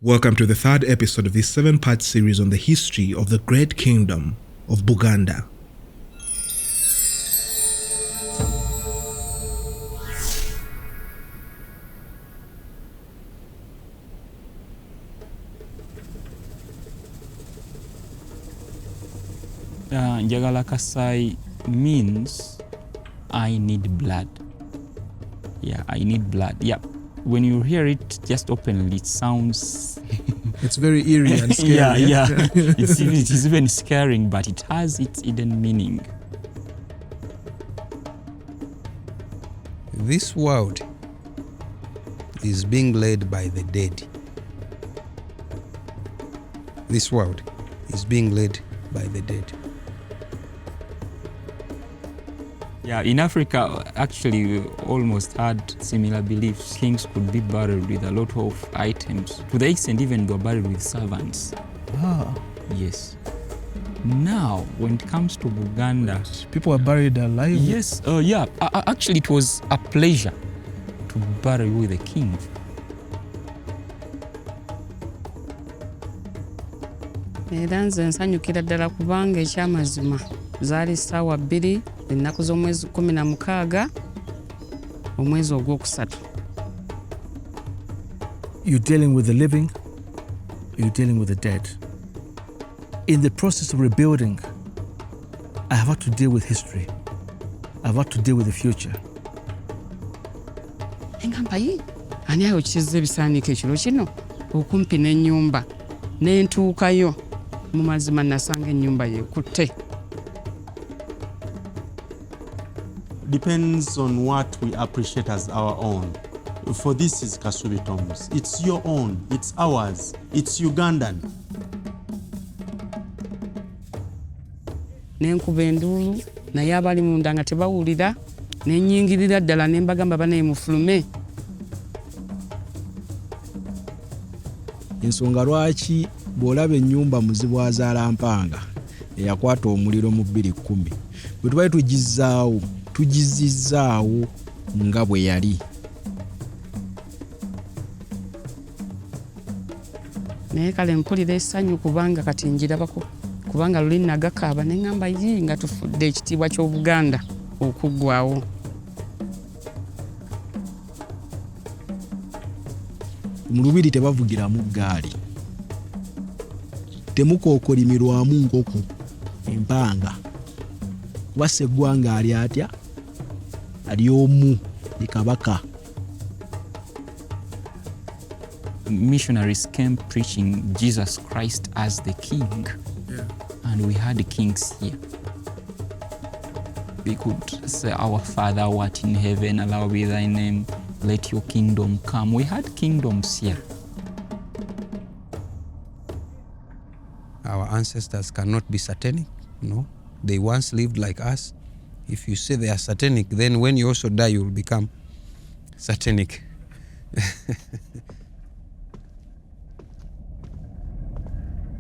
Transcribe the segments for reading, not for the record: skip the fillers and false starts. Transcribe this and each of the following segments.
Welcome to the third episode of this 7-part series on the history of the Great Kingdom of Buganda. Njagala Kasai means I need blood. Yeah, I need blood. Yeah. When you hear it just openly, it sounds... It's very eerie and scary. yeah. It is even scaring, but it has its hidden meaning. This world is being led by the dead. This world is being led by the dead. Yeah, in Africa, actually, we almost had similar beliefs. Kings could be buried with a lot of items, to the extent even they were buried with servants. Ah. Yes. Now, when it comes to Buganda... People are buried alive? Yes, yeah. Actually, it was a pleasure to bury with the king. Era nze nsanyukira ddala kubanga ekyamazima zaali ssaawa 2 ennaku z'omwezi 16 omwezi ogwokusatu. You're dealing with the living, you're dealing with the dead. In the process of rebuilding, I have had to deal with history. I've had to deal with the future. Engamba yi, ani ayo kizze ebisaaniiko ekiro kino okumpi n'ennyumba n'entuukayo mu mazima nasanga ennyumba yeekutte. Depends on what we appreciate as our own. For this is Kasubi Tombs. It's your own, it's ours, it's Ugandan. N'enkuba enduulu naye abali munda nga tebawulira n'ennyingirira ddala ne mbagamba banaye mufulume. Ensonga lwaki bw'olaba ennyumba muzibwazaalampanga eyakwata omuliro mu 2010 bwe tubali tugizzaawo nga bwe yali. Naye kale mpulira essanyu kubanga kati njirabako kubanga luli nagakaaba ne ŋŋamba yi nga tufudde ekitiibwa ky'Obuganda okuggwaawo. Mu lubiri tebavugiramu ggaali, temukookolimirwamu nkoko empanga kuba Sseggwanga ali atya, ali omu ye kabaka. Missionaries came preaching Jesus Christ as the king. Yeah. And we had kings here. We could say, Our Father who art in heaven, hallowed be thy name, let your kingdom come. We had kingdoms here. Our ancestors cannot be satanic, no. They once lived like us. If you say they are satanic, then when you also die, you will become satanic.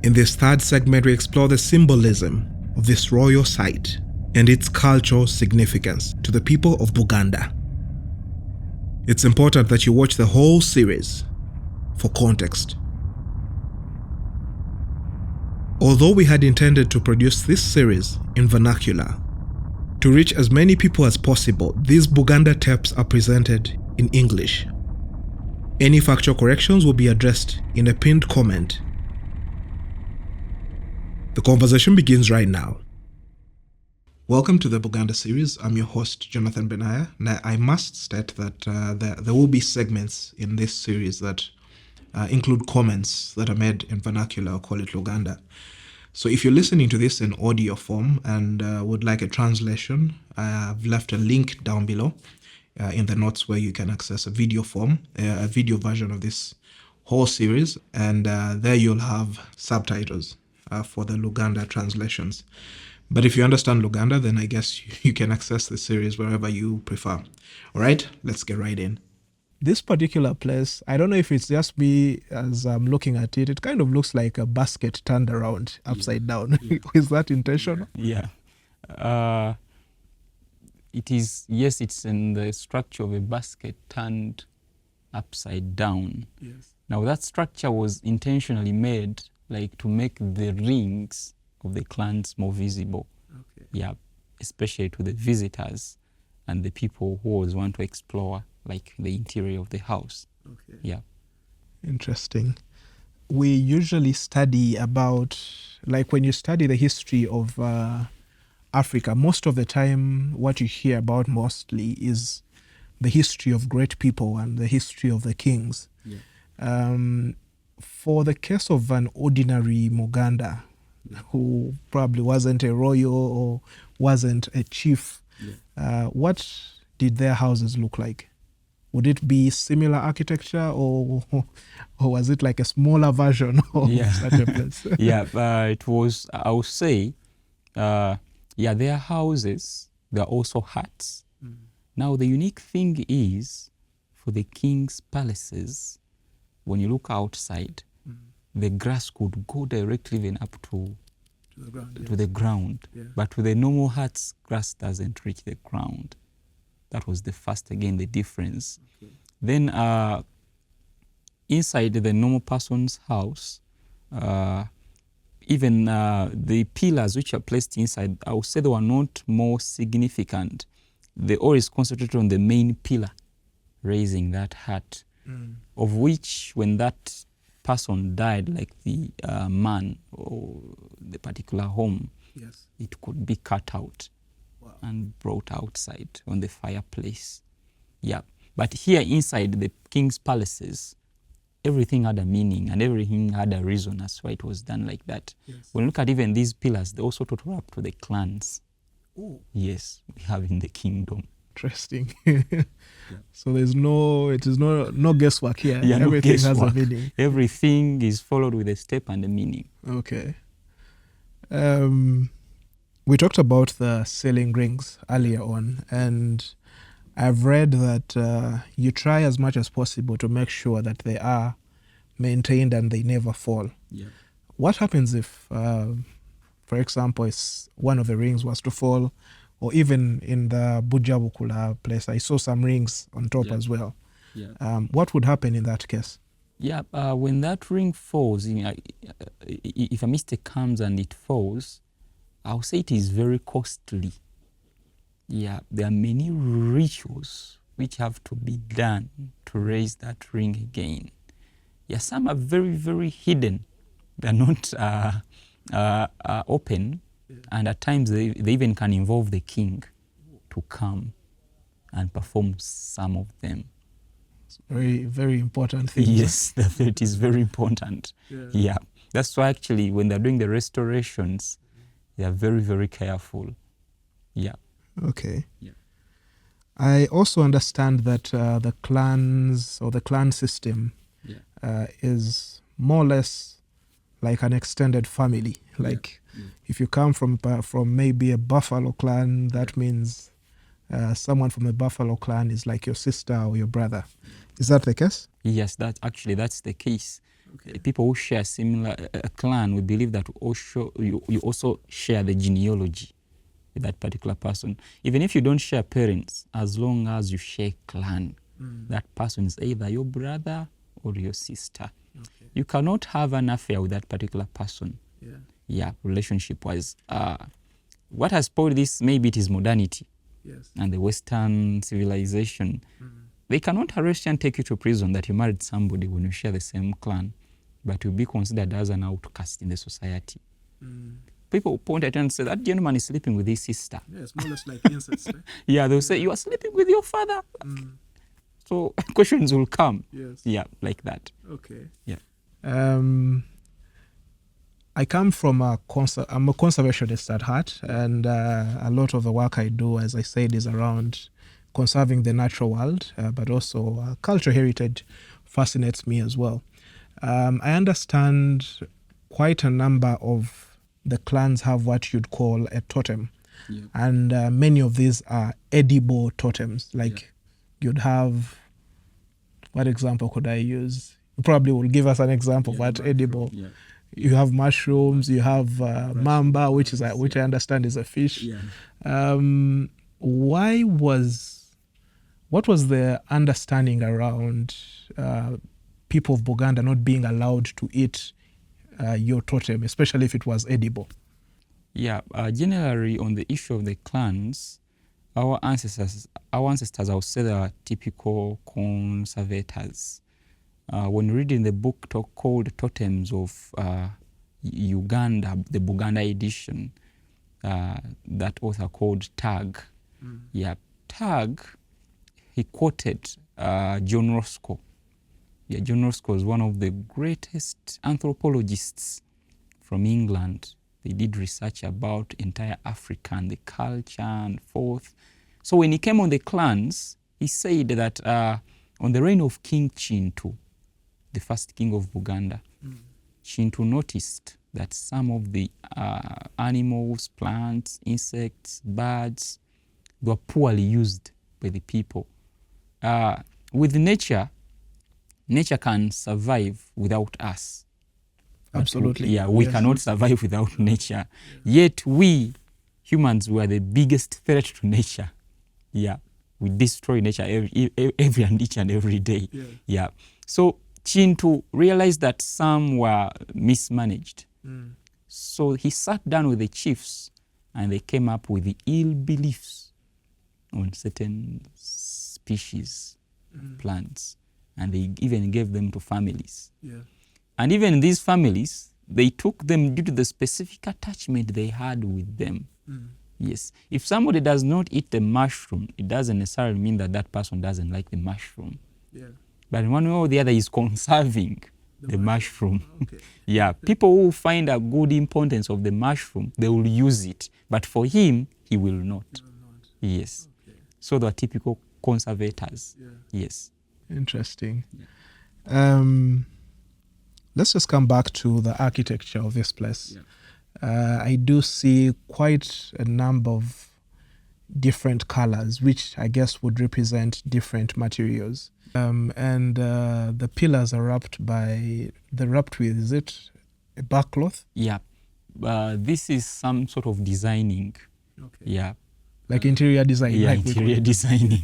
In this third segment, we explore the symbolism of this royal site and its cultural significance to the people of Buganda. It's important that you watch the whole series for context. Although we had intended to produce this series in vernacular, to reach as many people as possible, these Buganda tapes are presented in English. Any factual corrections will be addressed in a pinned comment. The conversation begins right now. Welcome to the Buganda series. I'm your host, Jonathan Benaya. Now, I must state that there will be segments in this series that include comments that are made in vernacular, or call it Luganda. So if you're listening to this in audio form and would like a translation, I've left a link down below in the notes where you can access a video form, a video version of this whole series, and there you'll have subtitles for the Luganda translations. But if you understand Luganda, then I guess you can access the series wherever you prefer. All right, let's get right in. This particular place, I don't know if it's just me as I'm looking at it, it kind of looks like a basket turned around, upside down. Yeah. Is that intentional? Yeah. It is, yes, it's in the structure of a basket turned upside down. Yes. Now that structure was intentionally made like to make the rings of the clans more visible. Okay. Yeah, especially to the visitors and the people who always want to explore like the interior of the house. Okay. Yeah. Interesting. We usually study about, like when you study the history of Africa, most of the time what you hear about mostly is the history of great people and the history of the kings. Yeah. For the case of an ordinary Muganda who probably wasn't a royal or wasn't a chief, what did their houses look like? Would it be similar architecture or was it like a smaller version of such a place? Yeah, it was, I would say, their houses, they're also huts. Now, the unique thing is, for the king's palaces, when you look outside, the grass could go directly even up to the ground. Yeah. But with the normal huts, grass doesn't reach the ground. That was the first, again, the difference. Okay. Then inside the normal person's house, even the pillars which are placed inside, I would say they were not more significant. They always concentrated on the main pillar, raising that hut, of which when that person died, like the man or the particular home, Yes. it could be cut out. Wow. And brought outside on the fireplace. Yeah. But here inside the king's palaces, everything had a meaning and everything had a reason as why it was done like that. Yes. When you look at even these pillars, they also total up to the clans. Oh, Yes, we have in the kingdom. interesting. So it is no guesswork here. Yeah, no Everything has a guesswork. meaning. Everything is followed with a step and a meaning. Okay. We talked about the ceiling rings earlier on, and I've read that you try as much as possible to make sure that they are maintained and they never fall. Yeah. What happens if, for example, one of the rings was to fall, or even in the Bujabukula place, I saw some rings on top as well. Yeah. What would happen in that case? Yeah, when that ring falls, if a mistake comes and it falls, I'll say it is very costly. Yeah, there are many rituals which have to be done to raise that ring again. Yeah, some are very, very hidden. They're not open, and at times they even can involve the king to come and perform some of them. Very, very important thing. Yes, it is very important. Yeah. That's why actually when they're doing the restorations, they are very, very careful. Yeah. Okay. Yeah. I also understand that the clans or the clan system is more or less like an extended family. Like if you come from maybe a Buffalo clan, that means someone from the Buffalo clan is like your sister or your brother. Is that the case? Yes, that's the case. Okay. People who share similar clan, we believe that you also share the genealogy with that particular person. Even if you don't share parents, as long as you share clan, that person is either your brother or your sister. Okay. You cannot have an affair with that particular person. Yeah, relationship-wise. What has spoiled this, maybe it is modernity. Yes. And the Western civilization. They cannot arrest you and take you to prison that you married somebody when you share the same clan, but you'll be considered as an outcast in the society. People point at you and say, that gentleman is sleeping with his sister. Yeah, it's more or less like incest, right? Yeah, they'll say, you are sleeping with your father. So questions will come. Yes. Yeah, like that. Okay. Yeah. I come from I'm a conservationist at heart, and a lot of the work I do, as I said, is around conserving the natural world, but also cultural heritage fascinates me as well. I understand quite a number of the clans have what you'd call a totem, and many of these are edible totems. Like you'd have, what example could I use? You probably will give us an example of what edible. Yeah. You have mushrooms, you have mamba, which I understand is a fish. What was the understanding around people of Buganda not being allowed to eat your totem, especially if it was edible? Yeah, generally on the issue of the clans, our ancestors, I would say, they are typical conservators. When reading the book called Totems of Uganda, the Buganda edition, that author called Tag. Yeah, Tag, he quoted John Roscoe. Yeah, John Roscoe is one of the greatest anthropologists from England. They did research about entire Africa and the culture and forth. So when he came on the clans, he said that on the reign of King Chintu, the first king of Buganda, Chintu noticed that some of the animals, plants, insects, birds were poorly used by the people. With nature can survive without us. Absolutely. We Yes. cannot survive without nature. Yet we, humans, were the biggest threat to nature. Yeah, we destroy nature every and each and every day. Yeah. So Chintu realized that some were mismanaged. So he sat down with the chiefs and they came up with the ill beliefs on certain species, plants, and they even gave them to families. And even these families, they took them due to the specific attachment they had with them. Yes. If somebody does not eat the mushroom, it doesn't necessarily mean that that person doesn't like the mushroom. But one way or the other is conserving the mushroom. Yeah, people who find a good importance of the mushroom, they will use it. But for him, he will not. Yes. So they're typical conservators. Yes. Interesting. Let's just come back to the architecture of this place. I do see quite a number of different colors, which I guess would represent different materials. And the pillars are wrapped with, is it a backcloth? Yeah. This is some sort of designing. Yeah. Like interior design? Yeah, like interior designing.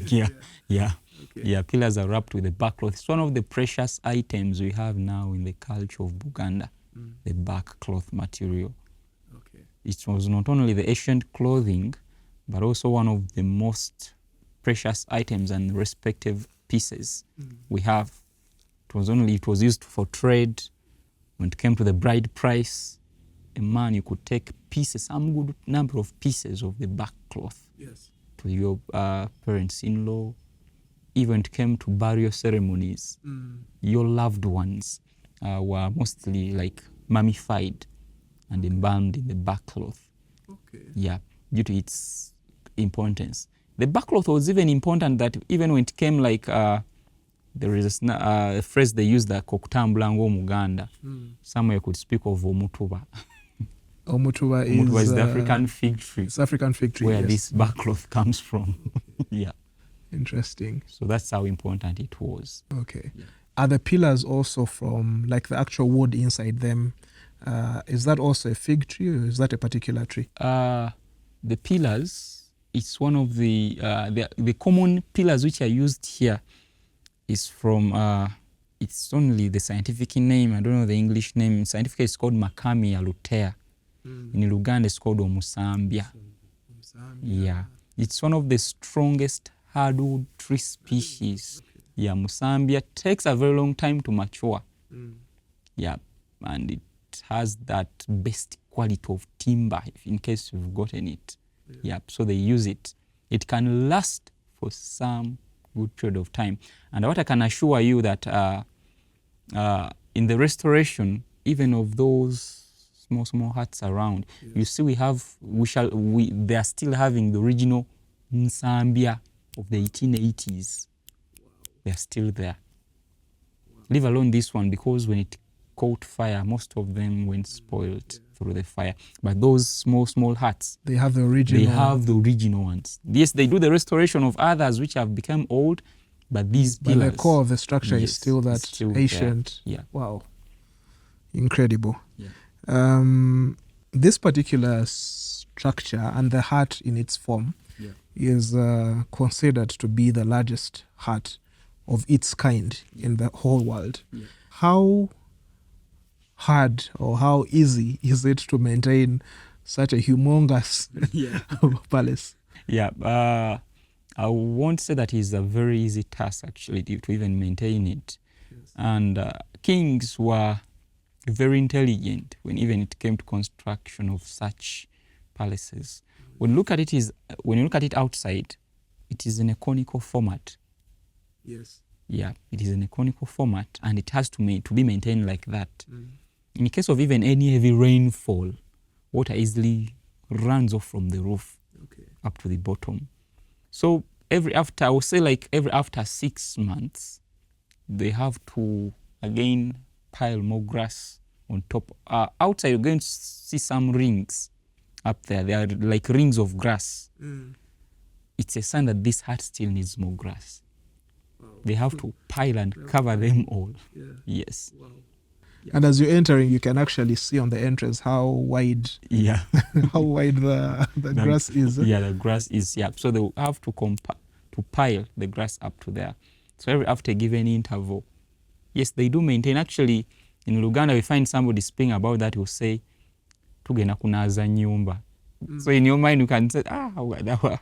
Yeah, pillars are wrapped with a backcloth. It's one of the precious items we have now in the culture of Buganda, the backcloth material. It was not only the ancient clothing, but also one of the most precious items and respective pieces we have. It was used for trade. When it came to the bride price, a man, you could take pieces, some good number of pieces of the backcloth to your parents-in-law. Even it came to burial ceremonies, your loved ones were mostly like mummified and embalmed in the backcloth. Yeah, due to its importance. The backcloth was even important that even when it came like, there is a phrase they use, that kokutambula ng'Omuganda. Somewhere could speak of omutuba. Omutuba is the African fig tree. It's African fig tree, where yes. this backcloth comes from. Yeah. Interesting. So that's how important it was. Okay. Are the pillars also from, like the actual wood inside them, is that also a fig tree or is that a particular tree? The pillars, it's one of the common pillars which are used here is from, it's only the scientific name, I don't know the English name. Scientifically it's called Macamia lutea. In Luganda it's called Omusambya. Yeah. It's one of the strongest hardwood tree species. Yeah, Musambya takes a very long time to mature. Yeah, and it has that best quality of timber, if in case you've gotten it. Yeah, so they use it. It can last for some good period of time. And what I can assure you that in the restoration, even of those small huts around, you see they are still having the original Nsambya of the 1880s. They are still there. Leave alone this one, because when it caught fire, most of them went spoiled through the fire. But those small huts, they have the original. They have the original ones. Yes, they do the restoration of others which have become old, but these pillars, but the core of the structure is still that ancient. There. Yeah. Wow. Incredible. Yeah. This particular structure and the hut in its form is considered to be the largest hut of its kind in the whole world. How hard or how easy is it to maintain such a humongous palace? Yeah, I won't say that it's a very easy task actually to even maintain it. And kings were very intelligent when even it came to construction of such palaces. When you look at it outside, it is in a conical format. Yes. Yeah, it is in a conical format, and it has to be maintained like that. In case of even any heavy rainfall, water easily runs off from the roof up to the bottom. So every after 6 months, they have to again pile more grass on top. Outside, you're going to see some rings up there. They are like rings of grass. It's a sign that this hut still needs more grass. They have to pile and cover them all. Yes. And as you're entering, you can actually see on the entrance how wide how wide the grass is. Yeah, the grass is, So they will have to pile the grass up to there. So after a given interval, yes, they do maintain. Actually, in Luganda, we find somebody speaking about that, will say, tugenda kunaza nyumba. So in your mind, you can say, how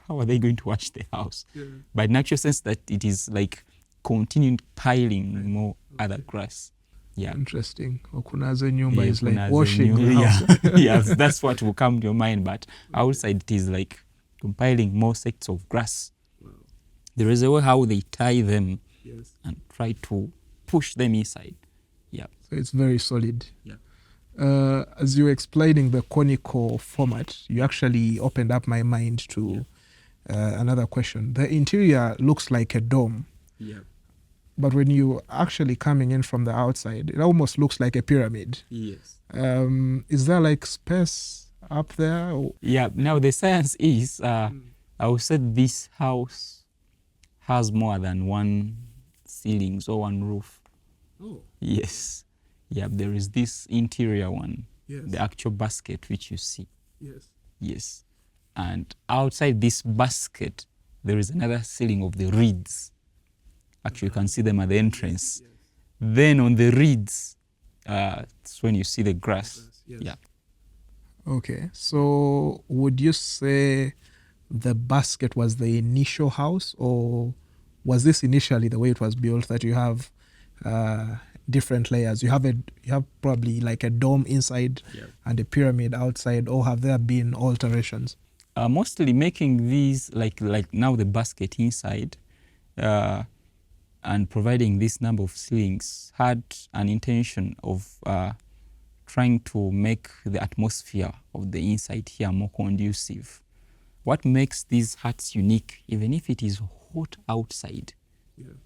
are they going to wash the house? But in actual sense, that it is like continuing piling more other grass. Yeah. Interesting. Okunaza nyumba is like washing the house. Yes, that's what will come to your mind. But outside, it is like compiling more sets of grass. There is a way how they tie them and try to push them inside. Yeah. So it's very solid. Yeah. As you were explaining the conical format, you actually opened up my mind to another question. The interior looks like a dome. Yeah. But when you actually coming in from the outside, it almost looks like a pyramid. Yes. Is there like space up there? Yeah. Now the science is, I would say this house has more than one ceilings or one roof. Oh. Yes. Yeah. There is this interior one, the actual basket which you see. Yes. Yes. And outside this basket, there is another ceiling of the reeds. Actually, you can see them at the entrance. Then on the reeds, it's when you see the grass. Yeah. Okay. So would you say the basket was the initial house, or was this initially the way it was built, that you have different layers? You have probably like a dome inside and a pyramid outside, or have there been alterations? Mostly making these like now the basket inside, and providing this number of ceilings had an intention of trying to make the atmosphere of the inside here more conducive. What makes these huts unique, even if it is hot outside,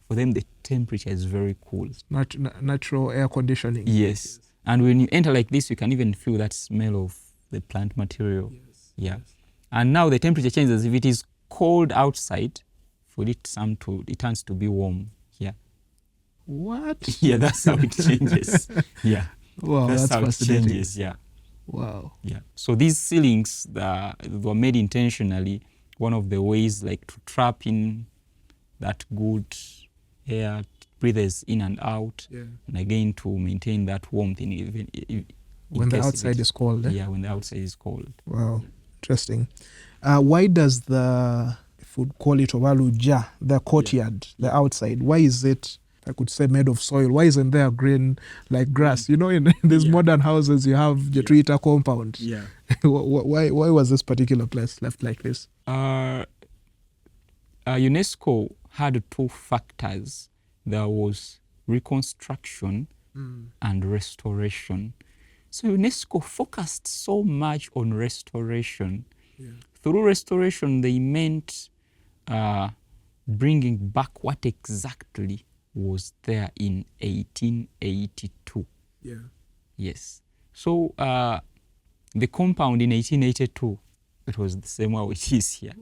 for them the temperature is very cool. Natural air conditioning. Yes. And when you enter like this, you can even feel that smell of the plant material. And now the temperature changes. If it is cold outside, for it turns to be warm here. What? Yeah, that's how it changes. Yeah. Wow, that's how fascinating. It changes. Yeah. Wow. Yeah. So these ceilings were made intentionally. One of the ways, like, to trap in that good air, breathers in and out, and again to maintain that warmth in when the outside is cold. Yeah, when the outside is cold. Wow, interesting. Why does the, if we'd call it Obaluja, the courtyard, the outside, why is it, I could say, made of soil? Why isn't there green like grass? You know, in these modern houses, you have the Twitter compound. Yeah. Why was this particular place left like this? UNESCO had two factors. There was reconstruction and restoration. So UNESCO focused so much on restoration. Through restoration, they meant bringing back what exactly was there in 1882. Yes. So the compound in 1882, it was the same way it is here.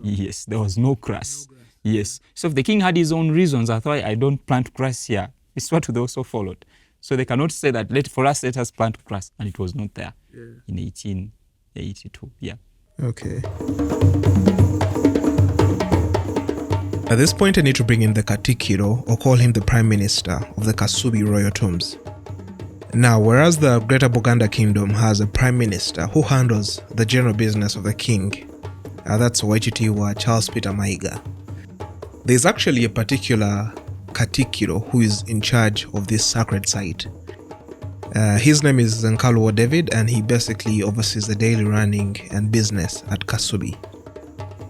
Yes, there was no grass. Yes. So if the king had his own reasons, I thought, I don't plant grass here. It's what they also followed. So they cannot say that, let us plant grass. And it was not there in 1882. Yeah. Okay. At this point, I need to bring in the Katikkiro, or call him the Prime Minister of the Kasubi Royal Tombs. Now, whereas the Greater Buganda Kingdom has a Prime Minister who handles the general business of the king, that's Waititiwa Charles Peter Maiga, there's actually a particular Katikkiro who is in charge of this sacred site. His name is Nkalubo David, and he basically oversees the daily running and business at Kasubi.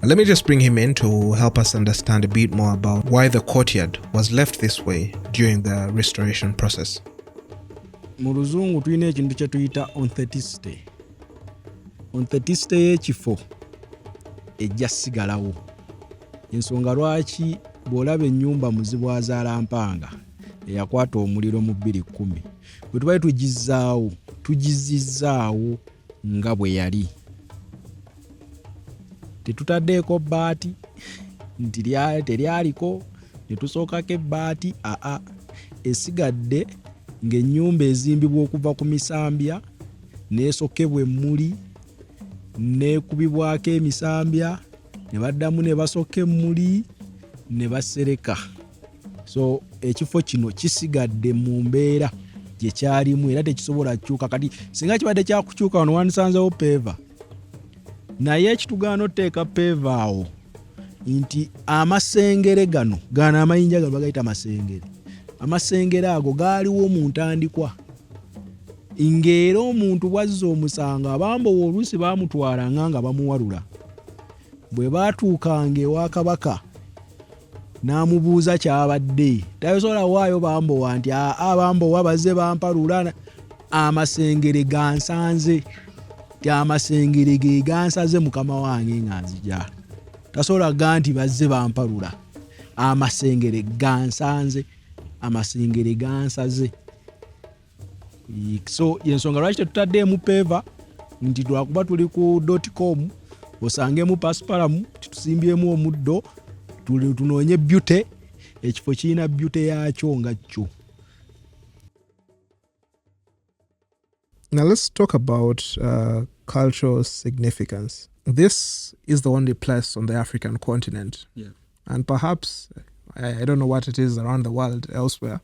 Let me just bring him in to help us understand a bit more about why the courtyard was left this way during the restoration process. Mu luzungu tulina ekintu kye tuyita authenticity. Authenticity y'ekifo ejja sigalawo. Ensonga lwaki bw'olaba ennyumba Muzibwazaalampanga eyakwata omuliro mu 2010 bwe tubali tugizizaawo nga bwe yali. Tetutaddeeko bbaati nti teryaliko ne tusookako ebbaati esigadde ng'ennyumba ezimbibwa okuva ku misambya n'esokebwa emmuli n'ekubibwako emisambya ne baddamu ne basokka emmuli ne basereka. So ekifo kino kisigadde mu mbeera gye kyalimu era tekisobola kukyuka. Kati singa kibadde kyakukyuka wano wandisanzeewo peeva, naye ekitugaana otteeka peeva awo nti amasengere gano amayinja gano bagayita amasengere. Amasengere ago gaaliwo mu ntandikwa, ng'era omuntu bwazza omusango abambowa oluusi baamutwalanga nga bamuwalula. Bwe baatuukanga ewa kabaka n'amubuuza kyabadde, tasobola waayo bambowa nti bambowa bazze bampalula, amasengere gansanze, ti amasengere ge gansaze mukama wange nga nzija. Tasobola nti bazze bampalula, amasengere gansanze, amasengere gansaze. So yensonga lwaki tetutaddeemu peeva nti lwakuba tuli ku .com osangemu pasipalamu tusimbyemu omuddo tunoonye beauty, ekifo kirina beauty yaakyo nga kyo. Now let's talk about cultural significance. This is the only place on the African continent, and perhaps, I don't know what it is around the world elsewhere,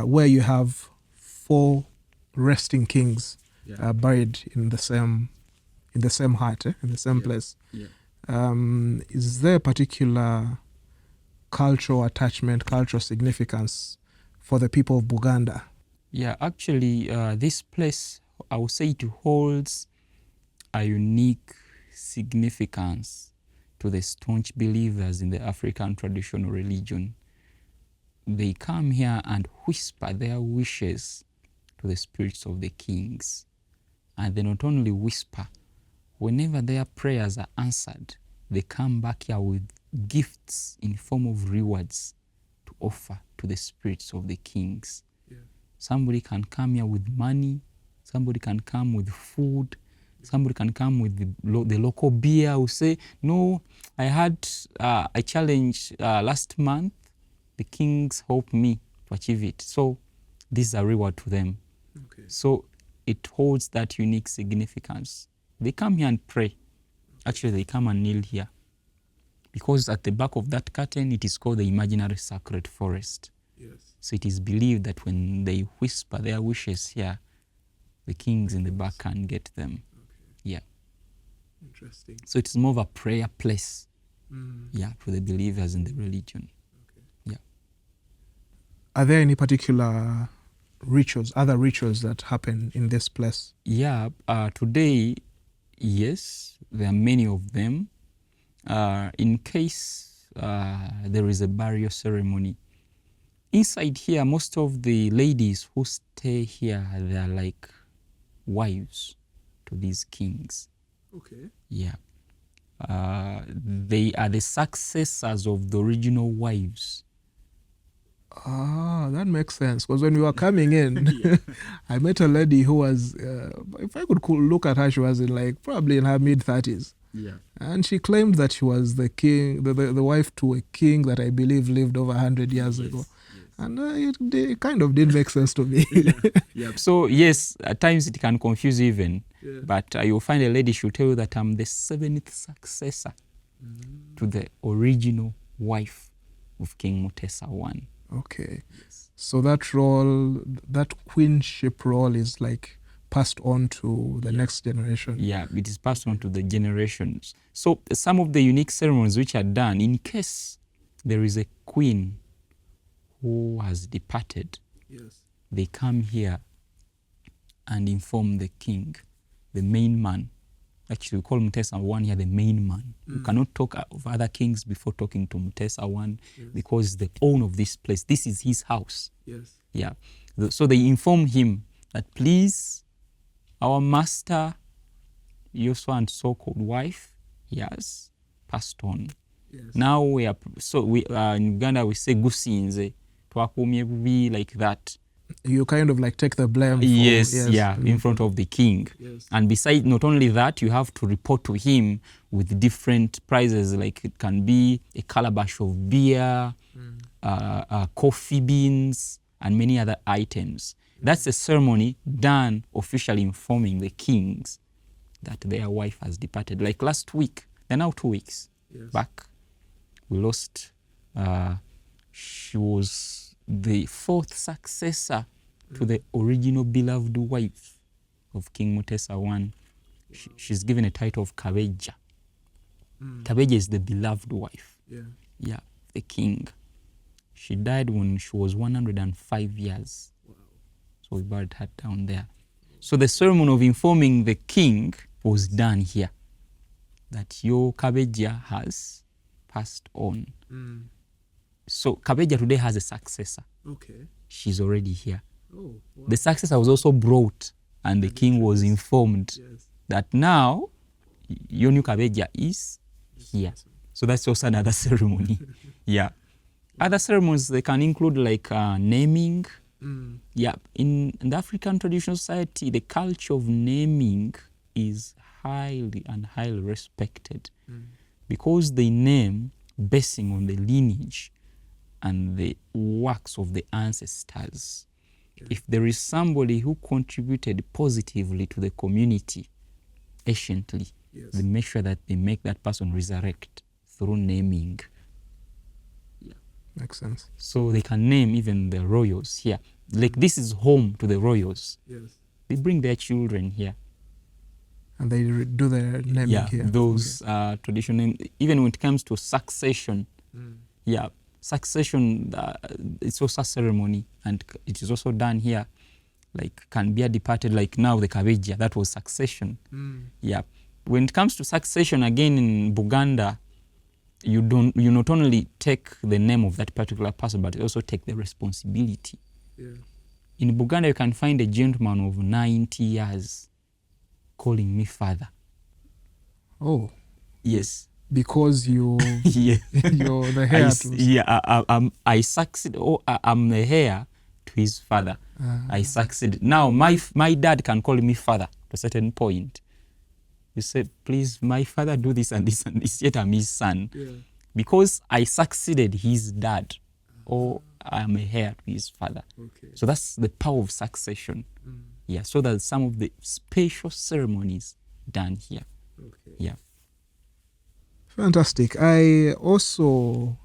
where you have 4 resting kings buried in the same heart, in the same place. Is there a particular cultural attachment, cultural significance for the people of Buganda? Yeah, actually, this place, I would say it holds a unique significance to the staunch believers in the African traditional religion. They come here and whisper their wishes to the spirits of the kings. And they not only whisper, whenever their prayers are answered, they come back here with gifts in form of rewards to offer to the spirits of the kings. Somebody can come here with money, somebody can come with food, somebody can come with the local beer who say, no, I had a challenge last month, the kings helped me to achieve it. So this is a reward to them. So it holds that unique significance. They come here and pray. Actually, they come and kneel here. Because at the back of that curtain, it is called the imaginary sacred forest. So it is believed that when they whisper their wishes here, the kings in the back can get them. Interesting. So it's more of a prayer place, for the believers in the religion. Are there any particular rituals, other rituals that happen in this place? Today, yes, there are many of them. In case there is a burial ceremony, inside here, most of the ladies who stay here, they are like wives to these kings. They are the successors of the original wives. That makes sense. Because when we were coming in, I met a lady who was, if I could look at her, she was probably in her mid-30s. And she claimed that she was the king, the wife to a king that I believe lived over 100 years ago. And it kind of did make sense to me. So yes, at times it can confuse you even. But you'll find a lady, she'll tell you that I'm the 7th successor to the original wife of King Mutesa I. Okay. So that role, that queenship role is like passed on to the next generation. Yeah, it is passed on to the generations. So some of the unique ceremonies which are done in case there is a queen who has departed, Yes. they come here and inform the king, the main man. Actually, we call Mutesa I here the main man. You cannot talk of other kings before talking to Mutesa I because he's the owner of this place. This is his house. Yes. Yeah. So they inform him that, please, our master, your so and so-called wife, he has passed on. Yes. Now we are, in Uganda we say gusinze, twakumye bubi, like that. You kind of like take the blame. Yes, in front of the king. Yes. And besides, not only that, you have to report to him with different prizes, like it can be a calabash of beer, coffee beans, and many other items. That's a ceremony done officially informing the kings that their wife has departed. Like last week, they're now 2 weeks back, we lost, she was the fourth successor to the original beloved wife of King Mutesa I. She's given a title of Kabeja. Kabeja is the beloved wife. Yeah, the king. She died when she was 105 years. So we buried her down there. So the ceremony of informing the king was done here, that your Kabeja has passed on. So Kabeja today has a successor. Okay. She's already here. Oh, wow. The successor was also brought, and the king was informed that now your new Kabeja is here. So that's also another ceremony. Yeah. Other ceremonies, they can include like naming. Yeah. In the African traditional society, the culture of naming is highly respected because they name basing on the lineage and the works of the ancestors. If there is somebody who contributed positively to the community anciently, they make sure that they make that person resurrect through naming. Makes sense. So they can name even the royals here. Like this is home to the royals. They bring their children here. And they do their naming here. Those traditional names. Even when it comes to succession, succession, it's also a ceremony, and it is also done here. Like can be departed, like now the Kabeja, that was succession. Yeah. When it comes to succession, again in Buganda, you not only take the name of that particular person, but you also take the responsibility. In Buganda, you can find a gentleman of 90 years calling me father. Oh. Yes. Because you, you're the heir I succeed, or I'm the heir to his father. I succeed. Now my dad can call me father to a certain point. You say, please, my father do this and this and this, yet I'm his son. Because I succeeded his dad, or I'm a heir to his father. So that's the power of succession. Yeah, so that's some of the special ceremonies done here. Yeah. Fantastic. I also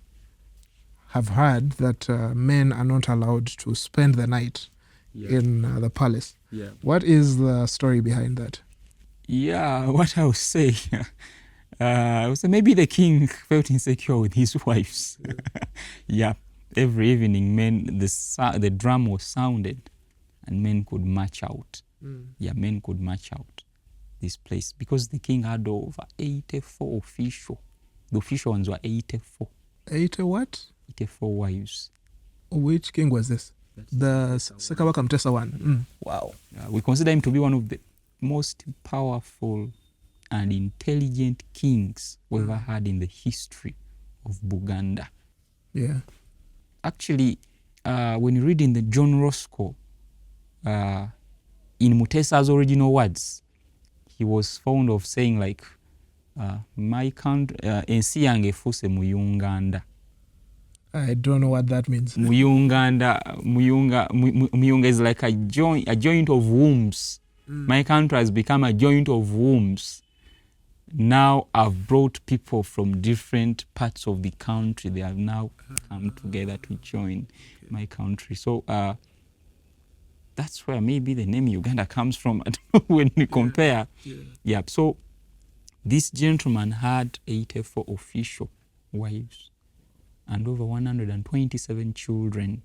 have heard that men are not allowed to spend the night in the palace. What is the story behind that? Yeah, what I would say, I would say maybe the king felt insecure with his wives. Every evening, men, the drum was sounded, and men could march out. Men could march out this place because the king had over 84 official. The official ones were 84. 80 what? 84 wives. Which king was this? The Ssekibuule Mutesa one. Wow. We consider him to be one of the most powerful and intelligent kings we ever had in the history of Buganda. Yeah. Actually, when you read in the John Roscoe, in Mutesa's original words, he was fond of saying like, my country, ensi yange efuse muyunganda. I don't know what that means. Muyunganda is like a joint of wombs. My country has become a joint of wombs. now I've brought people from different parts of the country. They have now come together to join my country. So that's where maybe the name Uganda comes from. I don't know when we compare. Yeah. So this gentleman had 84 official wives and over 127 children.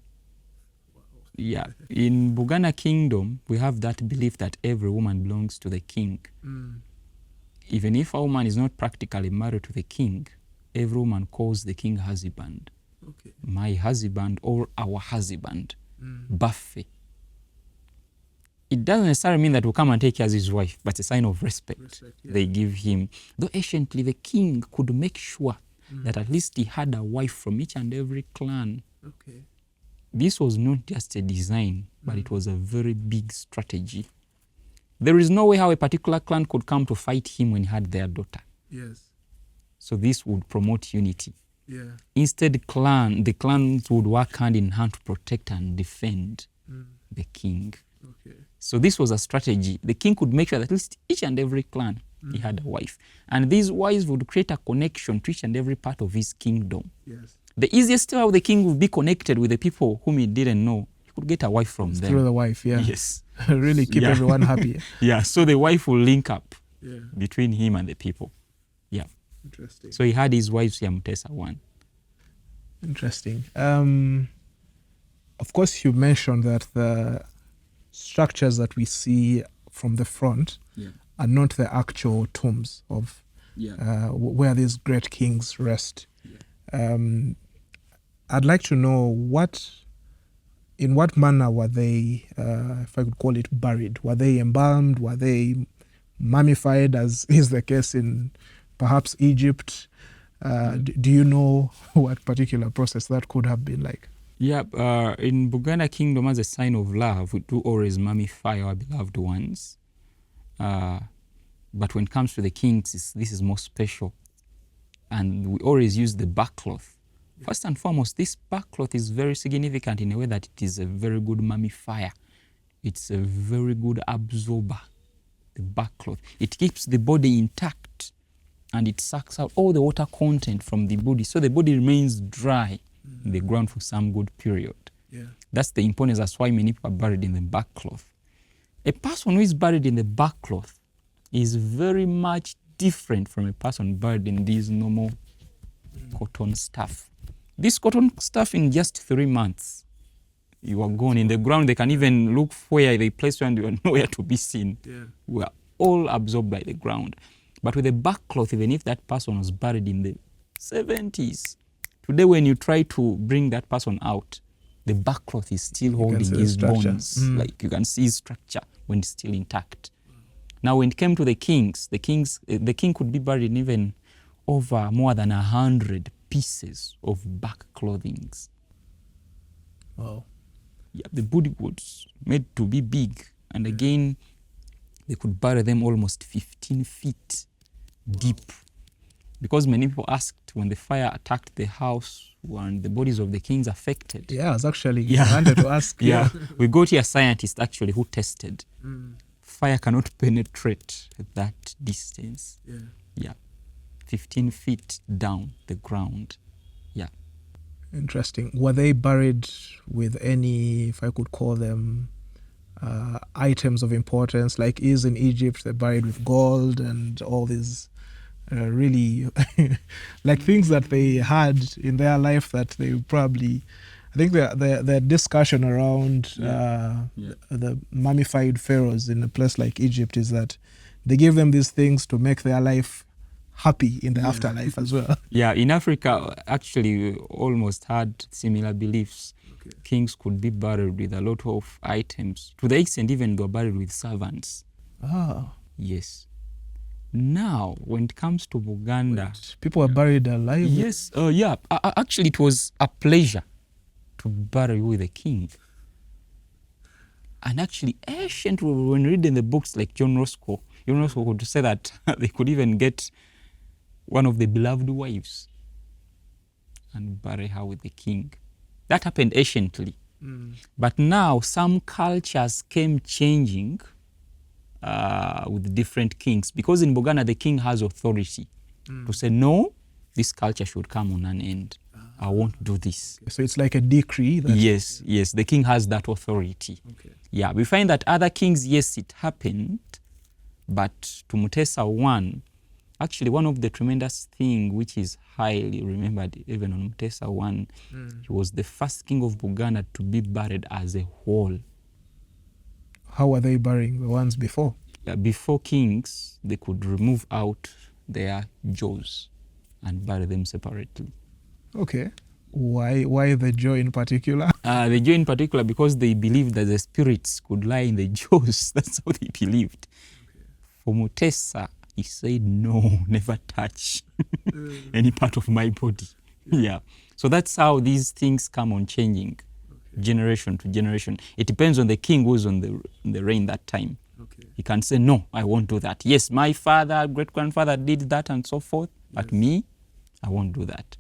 Yeah. In Buganda Kingdom, we have that belief that every woman belongs to the king. Even if a woman is not practically married to the king, every woman calls the king husband. My husband or our husband. Buffy. It doesn't necessarily mean that we'll come and take as his wife, but it's a sign of respect they give him. Though anciently the king could make sure that at least he had a wife from each and every clan. This was not just a design, but it was a very big strategy. There is no way how a particular clan could come to fight him when he had their daughter. So this would promote unity. Instead, the clans would work hand in hand to protect and defend the king. So this was a strategy. The king could make sure that at least each and every clan he had a wife. And these wives would create a connection to each and every part of his kingdom. The easiest way the king would be connected with the people whom he didn't know, he could get a wife from them. Through the wife, Yes. Really keep everyone happy. Yeah, so the wife will link up between him and the people. Yeah. Interesting. So he had his wives, Yamutesa one. Interesting. Of course, you mentioned that the structures that we see from the front are not the actual tombs of where these great kings rest. I'd like to know in what manner were they, if I could call it, buried? Were they embalmed? Were they mummified, as is the case in perhaps Egypt? Do you know what particular process that could have been like? Yeah, in Buganda Kingdom, as a sign of love, we do always mummify our beloved ones. But when it comes to the kings, this is more special. And we always use the backcloth. First and foremost, this backcloth is very significant in a way that it is a very good mummifier. It's a very good absorber, the backcloth. It keeps the body intact and it sucks out all the water content from the body. So the body remains dry in the ground for some good period. That's the importance. That's why many people are buried in the backcloth. A person who is buried in the backcloth is very much different from a person buried in these normal cotton stuff. This cotton stuff, in just 3 months, you are gone in the ground. They can even look where they place you and you are nowhere to be seen. We are all absorbed by the ground. But with the backcloth, even if that person was buried in the 70s, today when you try to bring that person out, the backcloth is still holding his bones. Like you can see his structure when it's still intact. Now, when it came to the kings, the king could be buried in even over more than 100 pieces of back clothings. Wow. Yeah, the body was made to be big. And again, they could bury them almost 15 feet deep. Because many people asked when the fire attacked the house, when the bodies of the kings affected. Yeah, I was actually wanted to ask. We got here a scientist actually who tested. Fire cannot penetrate at that distance. 15 feet down the ground. Interesting. Were they buried with any, if I could call them, items of importance, like is in Egypt, they're buried with gold and all these really like things that they had in their life that they probably, I think the discussion around the mummified pharaohs in a place like Egypt is that they give them these things to make their life happy in the afterlife as well. Yeah, in Africa, actually, we almost had similar beliefs. Kings could be buried with a lot of items, to the extent even they were buried with servants. Yes. Now, when it comes to Buganda... people are buried alive? Yes, actually, it was a pleasure to bury with a king. And actually, ancient, when reading the books like John Roscoe could say that they could even get one of the beloved wives and bury her with the king. That happened anciently. But now some cultures came changing with different kings, because in Buganda the king has authority to say, no, this culture should come on an end. I won't do this. So it's like a decree. That Yes, yes, the king has that authority. Okay. Yeah, we find that other kings, yes, it happened, but to Mutesa I, actually one of the tremendous thing which is highly remembered even on Mutesa I, he was the first king of Buganda to be buried as a whole. How were they burying the ones before? Before kings, they could remove out their jaws and bury them separately. Okay. Why the jaw in particular? The jaw in particular, because they believed that the spirits could lie in the jaws. That's how they believed. For Mutesa, he said, no, never touch any part of my body. Yeah. So that's how these things come on changing, generation to generation. It depends on the king who's on the reign that time. He can say, no, I won't do that. Yes, my father, great-grandfather did that and so forth, but me, I won't do that.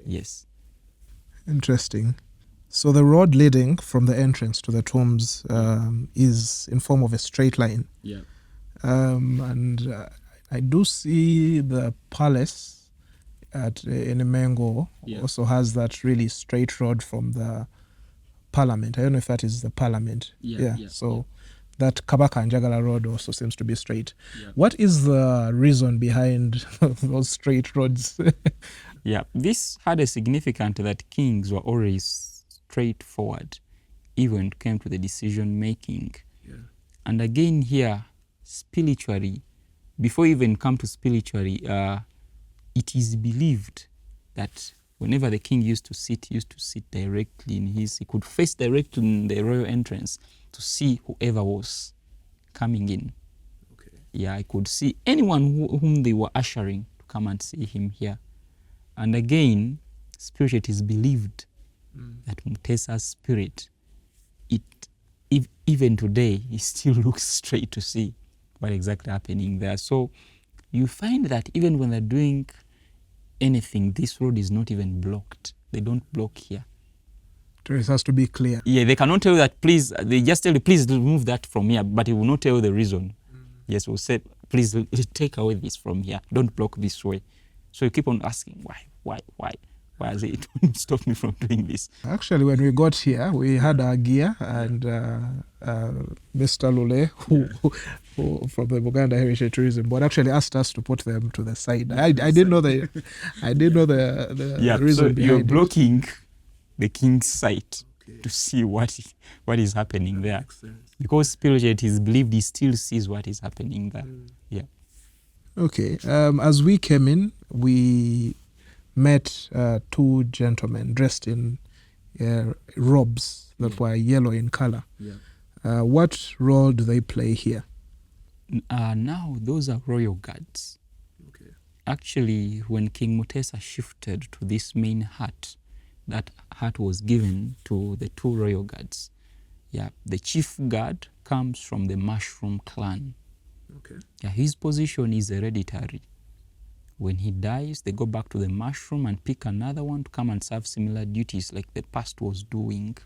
Yes. Interesting. So the road leading from the entrance to the tombs is in form of a straight line. Yeah. And I do see the palace at Enemengo also has that really straight road from the parliament. I don't know if that is the parliament. So that Kabaka and Jagala road also seems to be straight. What is the reason behind those straight roads? Yeah, this had a significance that kings were always straightforward, even when it came to the decision making. And again here, spiritually, before you even come to spiritually, it is believed that whenever the king used to sit directly in he could face directly in the royal entrance to see whoever was coming in. Yeah, I could see anyone whom they were ushering to come and see him here. And again, spiritually, it is believed that Mutesa's spirit, even today, he still looks straight to see what exactly happening there. So you find that even when they're doing anything, this road is not even blocked. They don't block here. It has to be clear. Yeah, they cannot tell you that, please, they just tell you, please remove that from here, but he will not tell you the reason. Yes, we'll say, please take away this from here. Don't block this way. So you keep on asking, why is it? Don't stop me from doing this. Actually, when we got here, we had our gear and Mr. Lule, who from the Buganda Heritage Tourism Board, actually asked us to put them to the side. I didn't know the reason so behind you're it. blocking the king's sight to see what is happening there. Because spiritually it is believed he still sees what is happening there. Yeah. Okay. As we came in, we met two gentlemen dressed in robes that were yellow in color. What role do they play here? Now those are royal guards. Actually, when King Mutesa shifted to this main hut, that hut was given to the two royal guards. Yeah, the chief guard comes from the Mushroom clan. Yeah, his position is hereditary. When he dies, they go back to the Mushroom and pick another one to come and serve similar duties like the past was doing.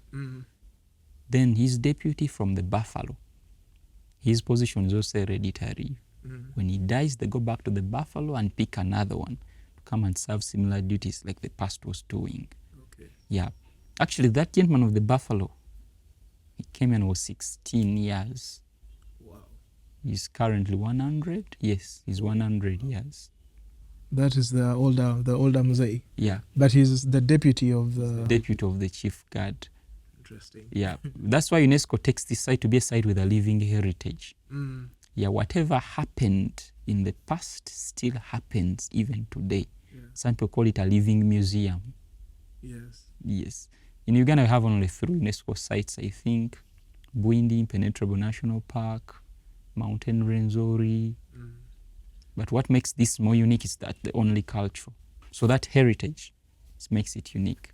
Then his deputy from the Buffalo. His position is also hereditary. When he dies, they go back to the Buffalo and pick another one to come and serve similar duties like the past was doing. Yeah. Actually, that gentleman of the Buffalo, he came and was 16 years. He's currently 100. Yes, he's 100 years. That is the older Mzee. Yeah. But he's the deputy of the... Deputy of the chief guard. Interesting. Yeah. That's why UNESCO takes this site to be a site with a living heritage. Yeah, whatever happened in the past still happens even today. Some people call it a living museum. Yes. In Uganda, we have only 3 UNESCO sites, I think. Bwindi, Impenetrable National Park, Mountain Renzori. But what makes this more unique is that the only culture. So that heritage makes it unique.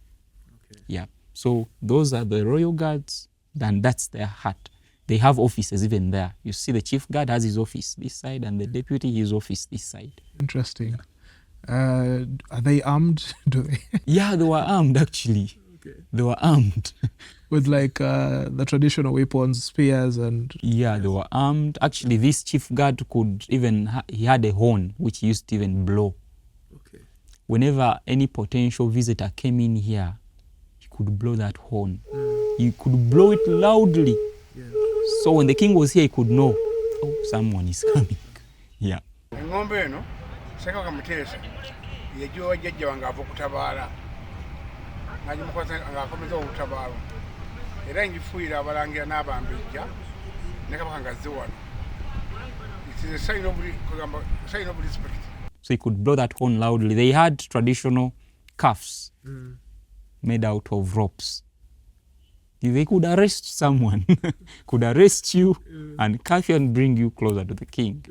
Yeah. So those are the royal guards, and that's their hut. They have offices even there. You see the chief guard has his office this side and the deputy his office this side. Interesting. Are they armed? Do they? Yeah, they were armed actually. They were armed. With like the traditional weapons, spears and... Yeah, they were armed. Actually, this chief guard could even, he had a horn which he used to even blow. Okay. Whenever any potential visitor came in here, he could blow that horn. He could blow it loudly. Yeah. So when the king was here, he could know, oh, someone is coming. Yeah. Engombe eno Ssekabaka Muteesa yejowa jjajja wange ava okutabaala n'agimukwasa ng'akomeza obutabaalo era ngifuuyira abalangira n'abambejja ne kabaka ng'azze wano. It is a sign of respect. So he could blow that horn loudly. They had traditional cuffs made out of ropes. They could arrest someone, could arrest you and cuff you and bring you closer to the king.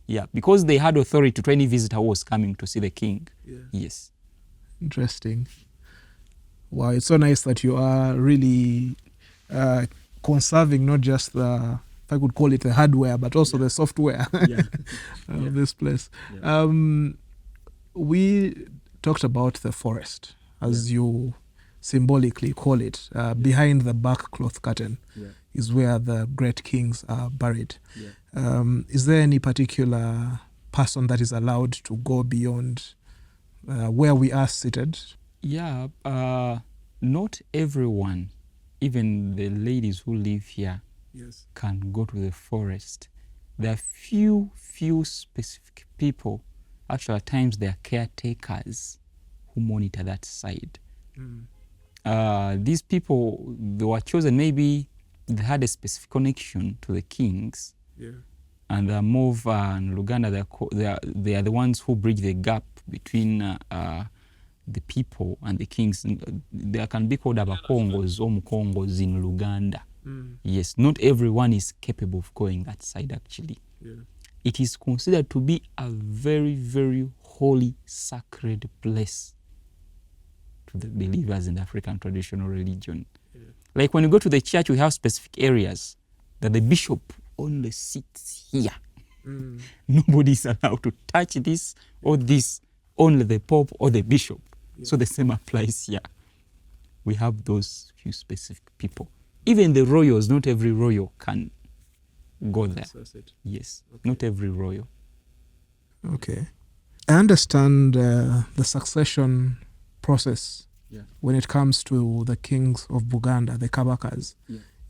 Yeah, because they had authority to any visitor who was coming to see the king. Yes. Interesting. Wow, it's so nice that you are really conserving not just the, if I could call it the hardware, but also the software of this place. We talked about the forest, as you symbolically call it. Behind the bark cloth curtain is where the great kings are buried. Is there any particular person that is allowed to go beyond where we are seated? Yeah, not everyone, even the ladies who live here, can go to the forest. There are few specific people. Actually, at times they are caretakers who monitor that side. These people, they were chosen, maybe they had a specific connection to the kings. And the Mova and Luganda, they are the ones who bridge the gap between the people and the kings. They can be called Abakongos or Mukongos in Luganda. Yes, not everyone is capable of going that side actually. It is considered to be a very, very holy, sacred place to the believers in the African traditional religion. Like when you go to the church, we have specific areas that the bishop only sits here. Nobody is allowed to touch this or this, only the pope or the bishop. So the same applies here. We have those few specific people. Even the royals, not every royal can go there. Yes, not every royal. Okay. I understand the succession process when it comes to the kings of Buganda, the Kabakas,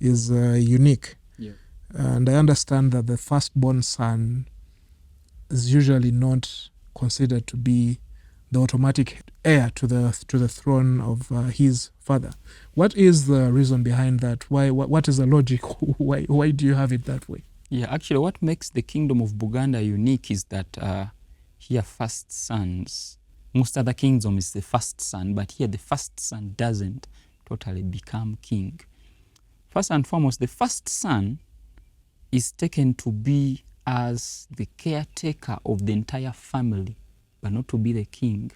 is unique. And I understand that the firstborn son is usually not considered to be the automatic heir to the throne of his father. What is the reason behind that? What is the logic? Why do you have it that way? Yeah, actually what makes the kingdom of Buganda unique is that here first sons, most other kingdom is the first son, but here the first son doesn't totally become king. First and foremost, the first son is taken to be as the caretaker of the entire family, but not to be the king.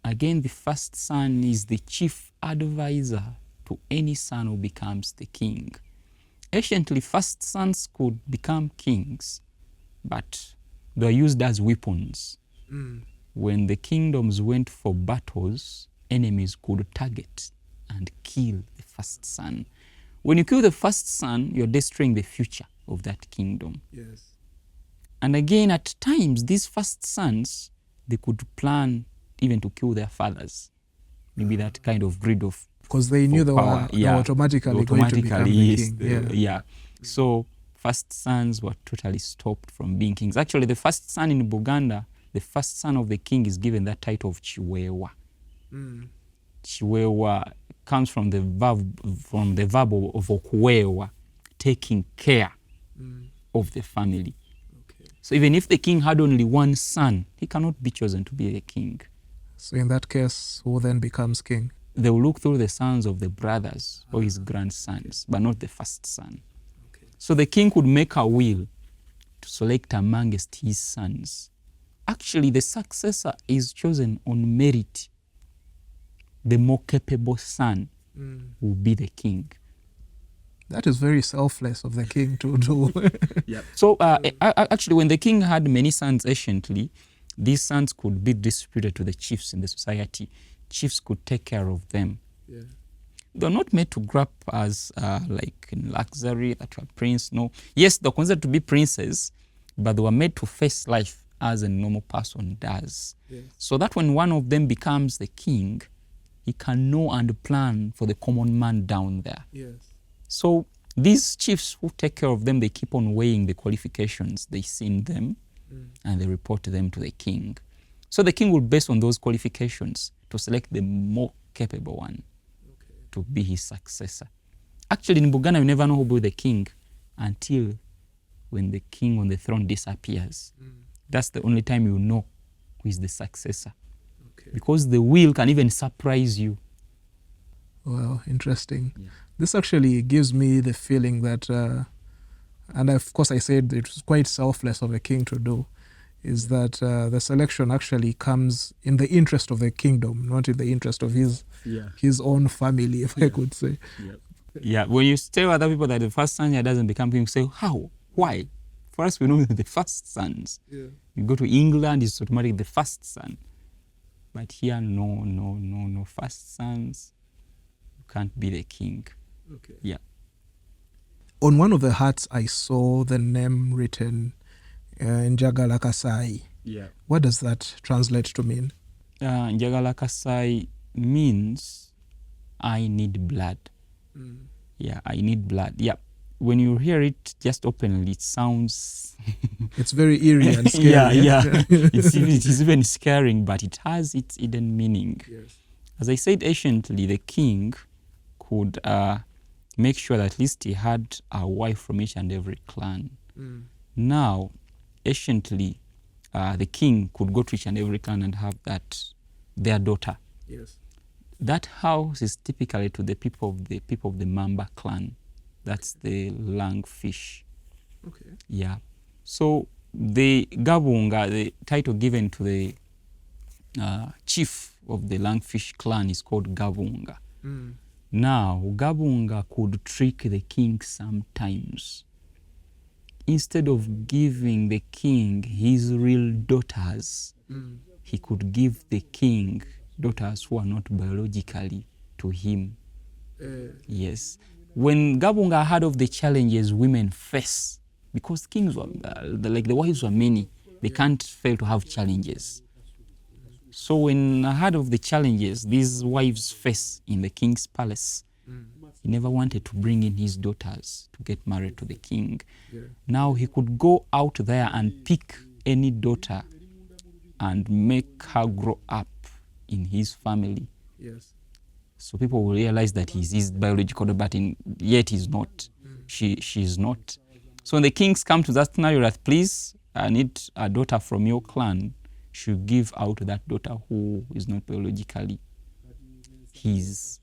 Again, the first son is the chief advisor to any son who becomes the king. Anciently, first sons could become kings, but they were used as weapons. When the kingdoms went for battles, enemies could target and kill the first son. When you kill the first son, you're destroying the future of that kingdom. And again, at times, these first sons, they could plan even to kill their fathers. Maybe that kind of greed of because they knew they were automatically going to become the king. So first sons were totally stopped from being kings. Actually, the first son in Buganda, the first son of the king is given that title of Chiwewa. Chiwewa comes from the verb of okuwewa, taking care of the family. So even if the king had only one son, he cannot be chosen to be the king. So in that case, who then becomes king? They will look through the sons of the brothers or his grandsons, but not the first son. So the king could make a will to select amongst his sons. Actually, the successor is chosen on merit. The more capable son will be the king. That is very selfless of the king to do. So actually, when the king had many sons anciently, these sons could be distributed to the chiefs in the society. Chiefs could take care of them. They're not made to grow up as like in luxury, that you are prince, no. Yes, they're considered to be princes, but they were made to face life as a normal person does. Yes. So that when one of them becomes the king, he can know and plan for the common man down there. Yes. So these chiefs who take care of them, they keep on weighing the qualifications they see in them, and they report them to the king. So the king will base on those qualifications to select the more capable one to be his successor. Actually, in Buganda, you never know who will be the king until when the king on the throne disappears. That's the only time you know who is the successor. Okay. Because the will can even surprise you. Well, interesting. Yeah. This actually gives me the feeling that, and of course I said it was quite selfless of a king to do, is that the selection actually comes in the interest of the kingdom, not in the interest of his own family, if I could say. Yeah, when you tell other people that the first son here doesn't become king, you say, how? Why? For us, we know the first sons. Yeah. You go to England, it's automatically the first son. But here, no first sons. You can't be the king. Okay. Yeah. On one of the hats, I saw the name written Njagala Kasai. Yeah. What does that translate to mean? Njagala Kasai means I need blood. Yeah, I need blood. Yeah. When you hear it just openly, it sounds... It's very eerie and scary. yeah. It is even scaring, but it has its hidden meaning. Yes. As I said, anciently, the king could make sure that at least he had a wife from each and every clan. Now, anciently, the king could go to each and every clan and have their daughter. Yes. That house is typically to the people of the Mamba clan. That's the langfish. Okay. Yeah. So the Gabunga, the title given to the chief of the langfish clan is called Gabunga. Now, Gabunga could trick the king sometimes. Instead of giving the king his real daughters, he could give the king daughters who are not biologically to him. Yes. When Gabunga heard of the challenges women face, because kings were, the wives were many, they can't fail to have challenges. So when I heard of the challenges these wives face in the king's palace, he never wanted to bring in his daughters to get married to the king. Now he could go out there and pick any daughter and make her grow up in his family. Yes. So people will realize that he's his biological daughter, but yet he's not. She's not. So when the kings come to that scenario that, please, I need a daughter from your clan, should give out that daughter who is not biologically his.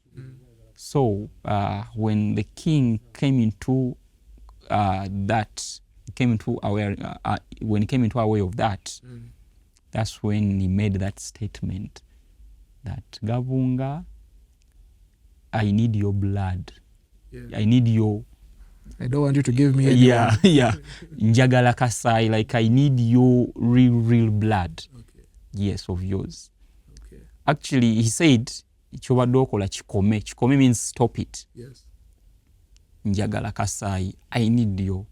So when the king came into when he came into aware of that, that's when he made that statement that Gabunga, I need your blood. Yeah. I need your... I don't want you to give me anyone. Yeah. Njagala Kasai, like I need your real blood. Okay. Yes, of yours. Okay. Actually, he said, Chobadokola chikome. Chikome means stop it. Yes. Njagala Kasai, I need your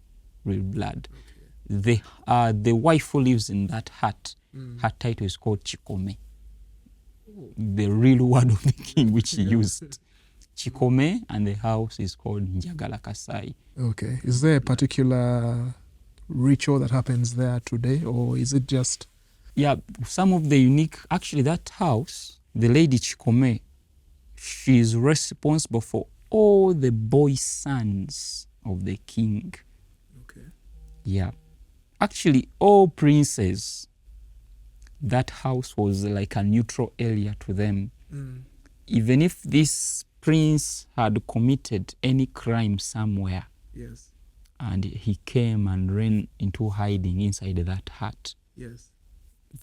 real blood. Okay. The wife who lives in that hut, her title is called Chikome. The real word of the king which he used. Chikome, and the house is called Njagala Kasai. Okay. Is there a particular ritual that happens there today, or is it just... Yeah, some of the unique... Actually, that house, the lady Chikome, she is responsible for all the boy sons of the king. Okay. Yeah. Actually, all princes, that house was like a neutral area to them. Even if this prince had committed any crime somewhere, Yes. and he came and ran into hiding inside that hut, Yes.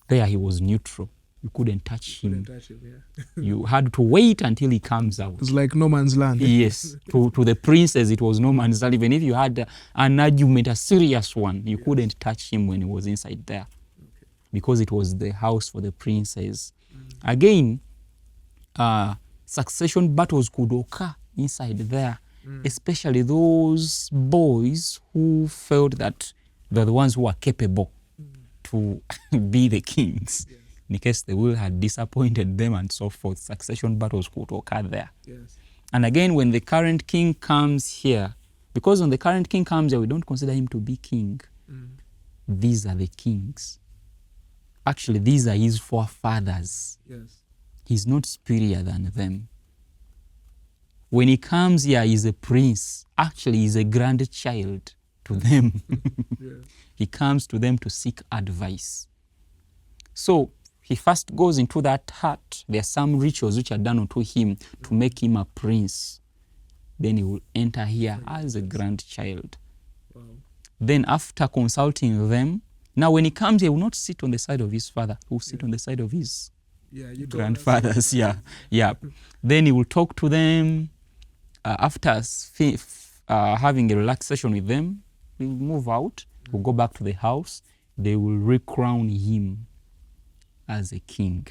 there he was neutral. You couldn't touch him. Couldn't touch him, yeah. You had to wait until he comes out. It's like no man's land. Yes, to the princes it was no man's land. Even if you had an argument, a serious one, you couldn't touch him when he was inside there, because it was the house for the princes. Again, succession battles could occur inside there, especially those boys who felt that they're the ones who are capable to be the kings. In case the will had disappointed them and so forth, succession battles could occur there. And again, when the current king comes here, because when the current king comes here, we don't consider him to be king. These are the kings. Actually, these are his forefathers. He's not superior than them. When he comes here, he's a prince. Actually, he's a grandchild to them. He comes to them to seek advice. So he first goes into that hut. There are some rituals which are done unto him to make him a prince. Then he will enter here as a grandchild. Then after consulting them, now when he comes here, he will not sit on the side of his father. He will sit on the side of his grandfathers. Then he will talk to them. After having a relaxation with them, he will move out. He will go back to the house. They will recrown him as a king.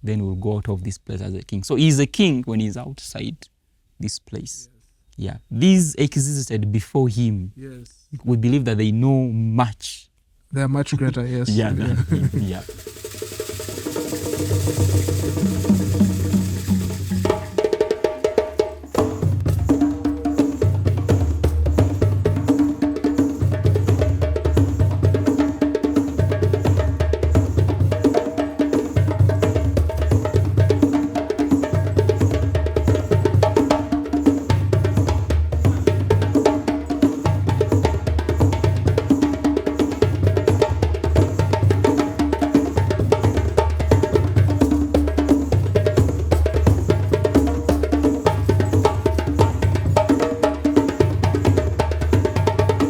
Then he will go out of this place as a king. So he's a king when he's outside this place. These existed before him. We believe that they know much. They are much greater, yes. Than him.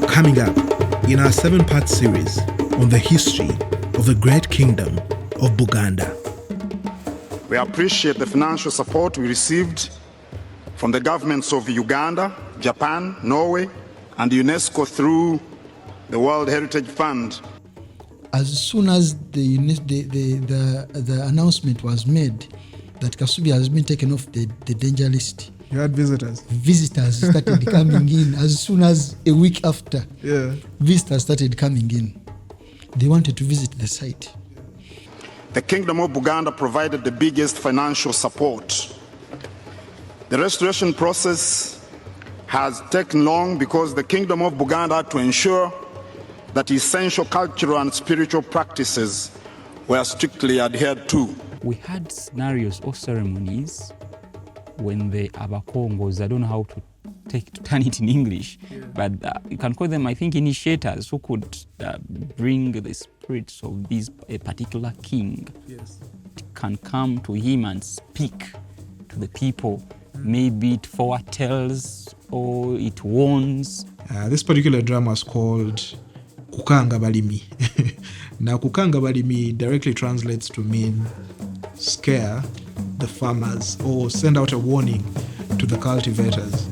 Coming up in our 7-part series on the history of the Great Kingdom of Buganda. We appreciate the financial support we received from the governments of Uganda, Japan, Norway, and UNESCO through the World Heritage Fund. As soon as the announcement was made that Kasubi has been taken off the danger list, You had visitors. Visitors started coming in. As soon as a week after, visitors started coming in. They wanted to visit the site. The Kingdom of Buganda provided the biggest financial support. The restoration process has taken long because the Kingdom of Buganda had to ensure that essential cultural and spiritual practices were strictly adhered to. We had scenarios or ceremonies when the Abakongos, I don't know how to turn it in English, but you can call them, I think, initiators who could bring the spirits of a particular king. Can come to him and speak to the people. Maybe it foretells or it warns. This particular drama is called Kukanga Balimi. Now, Kukanga Balimi directly translates to mean scare the farmers or send out a warning to the cultivators.